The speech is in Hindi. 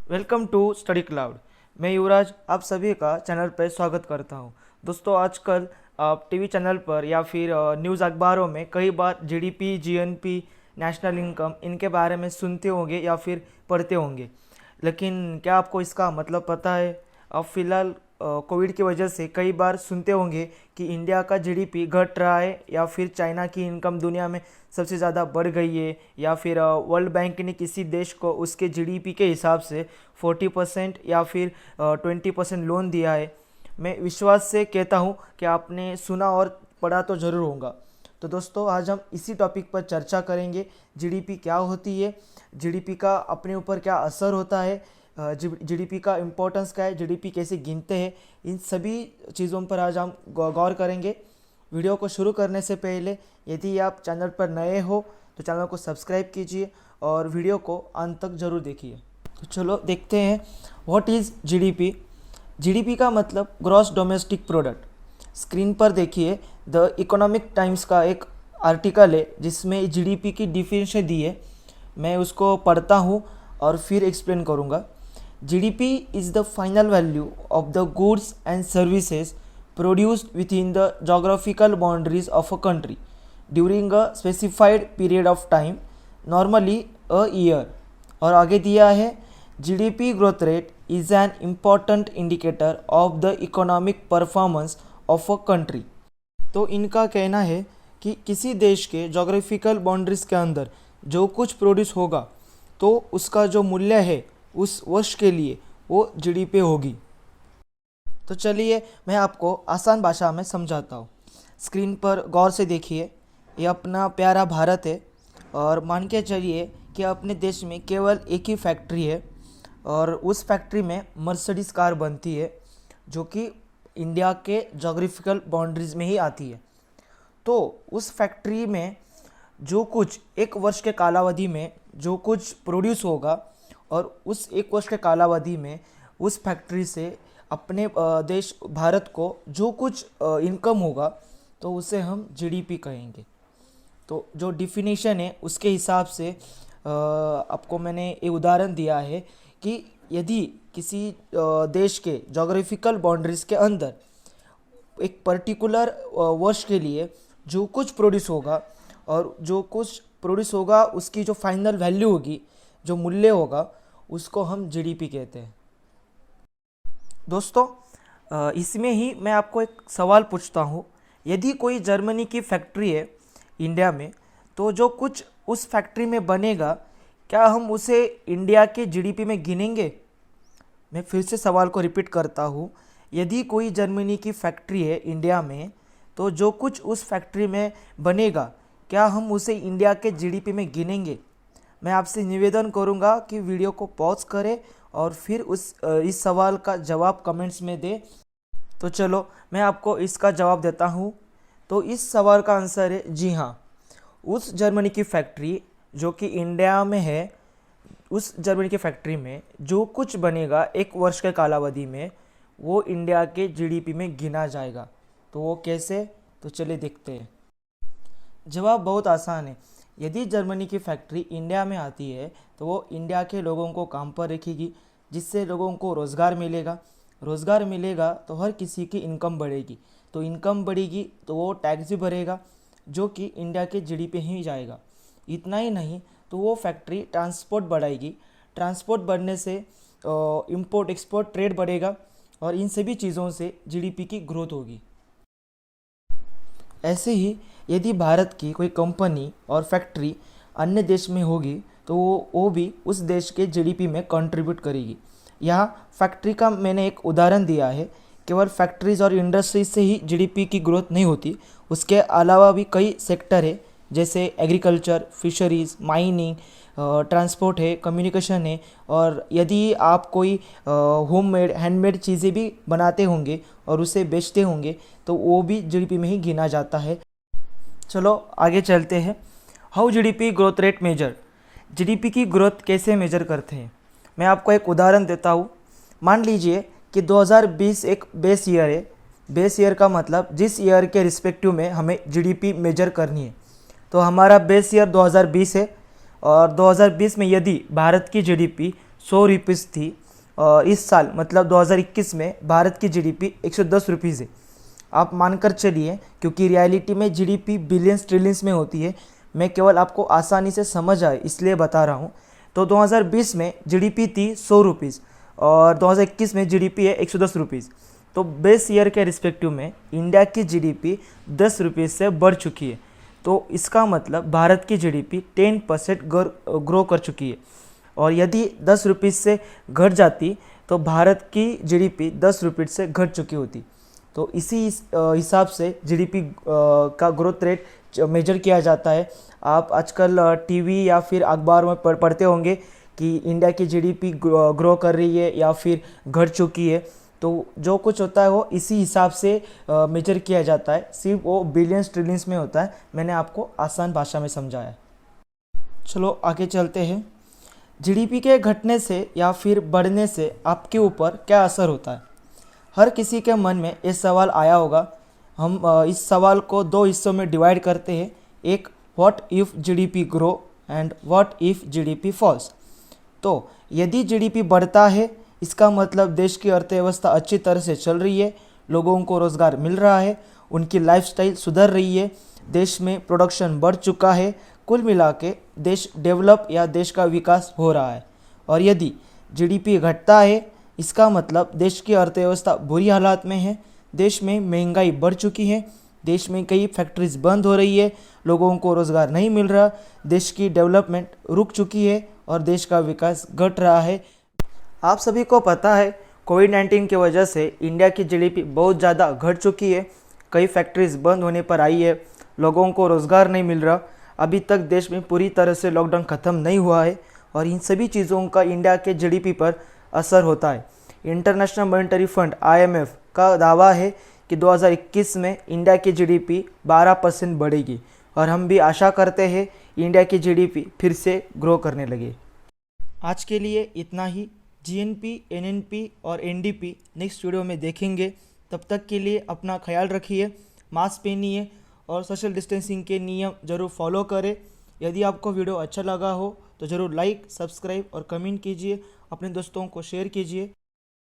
Welcome to study cloud. मैं युवराज आप सभी का चैनल पर स्वागत करता हूं। दोस्तों, आजकल आप टीवी चैनल पर या फिर न्यूज़ अखबारों में कई बार जीडीपी, जीएनपी, नेशनल इनकम इनके बारे में सुनते होंगे या फिर पढ़ते होंगे। लेकिन क्या आपको इसका मतलब पता है? अब फिलहाल कोविड की वजह से कई बार सुनते होंगे कि इंडिया का जीडीपी घट रहा है या फिर चाइना की इनकम दुनिया में सबसे ज़्यादा बढ़ गई है, या फिर वर्ल्ड बैंक ने किसी देश को उसके जीडीपी के हिसाब से 40% या फिर 20% लोन दिया है। मैं विश्वास से कहता हूँ कि आपने सुना और पढ़ा तो ज़रूर होगा। तो दोस्तों, आज हम इसी टॉपिक पर चर्चा करेंगे। जीडीपी क्या होती है, जीडीपी का अपने ऊपर क्या असर होता है, जीडीपी का इम्पोर्टेंस क्या है, जीडीपी कैसे गिनते हैं, इन सभी चीज़ों पर आज हम गौर करेंगे। वीडियो को शुरू करने से पहले यदि आप चैनल पर नए हो तो चैनल को सब्सक्राइब कीजिए और वीडियो को अंत तक ज़रूर देखिए। तो चलो देखते हैं, व्हाट इज़ जीडीपी। जीडीपी का मतलब ग्रॉस डोमेस्टिक प्रोडक्ट। स्क्रीन पर देखिए, द इकोनॉमिक टाइम्स का एक आर्टिकल है जिसमें जीडीपी की डिफिनेशन दी है। मैं उसको पढ़ता हूँ और फिर एक्सप्लेन करूँगा। GDP is the final value of the goods and services produced within the geographical boundaries of a country during a specified period of time, normally a year। और आगे दिया है, GDP growth rate is an important indicator of the economic performance of a country। तो इनका कहना है कि किसी देश के जोग्राफिकल बाउंड्रीज के अंदर जो कुछ प्रोड्यूस होगा तो उसका जो मूल्य है उस वर्ष के लिए वो जीडीपी होगी। तो चलिए मैं आपको आसान भाषा में समझाता हूँ। स्क्रीन पर गौर से देखिए, ये अपना प्यारा भारत है और मान के चलिए कि अपने देश में केवल एक ही फैक्ट्री है और उस फैक्ट्री में मर्सिडीज़ कार बनती है जो कि इंडिया के जोग्राफिकल बाउंड्रीज में ही आती है। तो उस फैक्ट्री में जो कुछ एक वर्ष के कालावधि में जो कुछ प्रोड्यूस होगा और उस एक वर्ष के कालावधि में उस फैक्ट्री से अपने देश भारत को जो कुछ इनकम होगा तो उसे हम जीडीपी कहेंगे। तो जो डिफिनीशन है उसके हिसाब से आपको मैंने ये उदाहरण दिया है कि यदि किसी देश के जोग्राफिकल बाउंड्रीज के अंदर एक पर्टिकुलर वर्ष के लिए जो कुछ प्रोड्यूस होगा और जो कुछ प्रोड्यूस होगा उसकी जो फाइनल वैल्यू होगी, जो मूल्य होगा, उसको हम जीडीपी कहते हैं। दोस्तों, इसमें ही मैं आपको एक सवाल पूछता हूँ। यदि कोई जर्मनी की फैक्ट्री है इंडिया में, तो जो कुछ उस फैक्ट्री में बनेगा क्या हम उसे इंडिया के जीडीपी में गिनेंगे? मैं फिर से सवाल को रिपीट करता हूँ। यदि कोई जर्मनी की फैक्ट्री है इंडिया में, तो जो कुछ उस फैक्ट्री में बनेगा क्या हम उसे इंडिया के जीडीपी में गिनेंगे? मैं आपसे निवेदन करूंगा कि वीडियो को पॉज करें और फिर इस सवाल का जवाब कमेंट्स में दें। तो चलो मैं आपको इसका जवाब देता हूं। तो इस सवाल का आंसर है जी हाँ। उस जर्मनी की फैक्ट्री जो कि इंडिया में है, उस जर्मनी की फैक्ट्री में जो कुछ बनेगा एक वर्ष के कालावधि में वो इंडिया के जीडीपी में गिना जाएगा। तो वो कैसे? तो चलिए देखते हैं। जवाब बहुत आसान है। यदि जर्मनी की फैक्ट्री इंडिया में आती है तो वो इंडिया के लोगों को काम पर रखेगी, जिससे लोगों को रोज़गार मिलेगा। रोज़गार मिलेगा तो हर किसी की इनकम बढ़ेगी, तो इनकम बढ़ेगी तो वो टैक्स भी भरेगा जो कि इंडिया के जीडीपी ही जाएगा। इतना ही नहीं, तो वो फैक्ट्री ट्रांसपोर्ट बढ़ाएगी। ट्रांसपोर्ट बढ़ने से इंपोर्ट एक्सपोर्ट ट्रेड बढ़ेगा और इन सभी चीज़ों से जीडीपी की ग्रोथ होगी। ऐसे ही यदि भारत की कोई कंपनी और फैक्ट्री अन्य देश में होगी तो वो भी उस देश के जीडीपी में कंट्रीब्यूट करेगी। यहाँ फैक्ट्री का मैंने एक उदाहरण दिया है। केवल फैक्ट्रीज और इंडस्ट्रीज से ही जीडीपी की ग्रोथ नहीं होती, उसके अलावा भी कई सेक्टर है जैसे एग्रीकल्चर, फिशरीज़, माइनिंग, ट्रांसपोर्ट है, कम्युनिकेशन है। और यदि आप कोई होममेड हैंडमेड चीज़ें भी बनाते होंगे और उसे बेचते होंगे तो वो भी जीडीपी में ही गिना जाता है। चलो आगे चलते हैं। How GDP growth rate measure. GDP की ग्रोथ कैसे मेजर करते हैं? मैं आपको एक उदाहरण देता हूँ। मान लीजिए कि 2020 एक बेस ईयर है। बेस ईयर का मतलब जिस ईयर के रिस्पेक्टिव में हमें जीडीपी मेजर करनी है। तो हमारा बेस ईयर 2020 है और 2020 में यदि भारत की जीडीपी ₹100 थी और इस साल मतलब 2021 में भारत की जीडीपी ₹110 है। आप मानकर चलिए, क्योंकि रियलिटी में जीडीपी बिलियंस ट्रिलियंस में होती है। मैं केवल आपको आसानी से समझ आए इसलिए बता रहा हूँ। तो 2020 में जीडीपी थी ₹100 और 2021 में जीडीपी है ₹110। तो बेस ईयर के रिस्पेक्टिव में इंडिया की जीडीपी ₹10 से बढ़ चुकी है। तो इसका मतलब भारत की जीडीपी 10% ग्रो कर चुकी है। और यदि ₹10 से घट जाती तो भारत की जीडीपी ₹10 से घट चुकी होती। तो इसी हिसाब से जीडीपी का ग्रोथ रेट मेजर किया जाता है। आप आजकल टीवी या फिर अखबार में पढ़ते होंगे कि इंडिया की जीडीपी ग्रो कर रही है या फिर घट चुकी है। तो जो कुछ होता है वो इसी हिसाब से मेजर किया जाता है, सिर्फ वो बिलियंस ट्रिलियंस में होता है। मैंने आपको आसान भाषा में समझाया। चलो आगे चलते हैं। जीडीपी के घटने से या फिर बढ़ने से आपके ऊपर क्या असर होता है? हर किसी के मन में ये सवाल आया होगा। हम इस सवाल को दो हिस्सों में डिवाइड करते हैं। एक, what if GDP grow and what if GDP falls. तो यदि जीडीपी बढ़ता है, इसका मतलब देश की अर्थव्यवस्था अच्छी तरह से चल रही है, लोगों को रोज़गार मिल रहा है, उनकी लाइफस्टाइल सुधर रही है, देश में प्रोडक्शन बढ़ चुका है, कुल मिला के देश डेवलप या देश का विकास हो रहा है। और यदि जीडीपी घटता है, इसका मतलब देश की अर्थव्यवस्था बुरी हालात में है, देश में महंगाई बढ़ चुकी है, देश में कई फैक्ट्रीज बंद हो रही है, लोगों को रोज़गार नहीं मिल रहा, देश की डेवलपमेंट रुक चुकी है और देश का विकास घट रहा है। आप सभी को पता है कोविड-19 की वजह से इंडिया की जीडीपी बहुत ज़्यादा घट चुकी है। कई फैक्ट्रीज बंद होने पर आई है, लोगों को रोज़गार नहीं मिल रहा, अभी तक देश में पूरी तरह से लॉकडाउन ख़त्म नहीं हुआ है और इन सभी चीज़ों का इंडिया के जीडीपी पर असर होता है। इंटरनेशनल मॉनेटरी फंड IMF का दावा है कि 2021 में इंडिया की जीडीपी 12% बढ़ेगी और हम भी आशा करते हैं इंडिया की जीडीपी फिर से ग्रो करने लगे। आज के लिए इतना ही। जीएनपी, एनएनपी और एनडीपी नेक्स्ट वीडियो में देखेंगे। तब तक के लिए अपना ख्याल रखिए, मास्क पहनिए और सोशल डिस्टेंसिंग के नियम ज़रूर फॉलो करें। यदि आपको वीडियो अच्छा लगा हो तो ज़रूर लाइक, सब्सक्राइब और कमेंट कीजिए, अपने दोस्तों को शेयर कीजिए।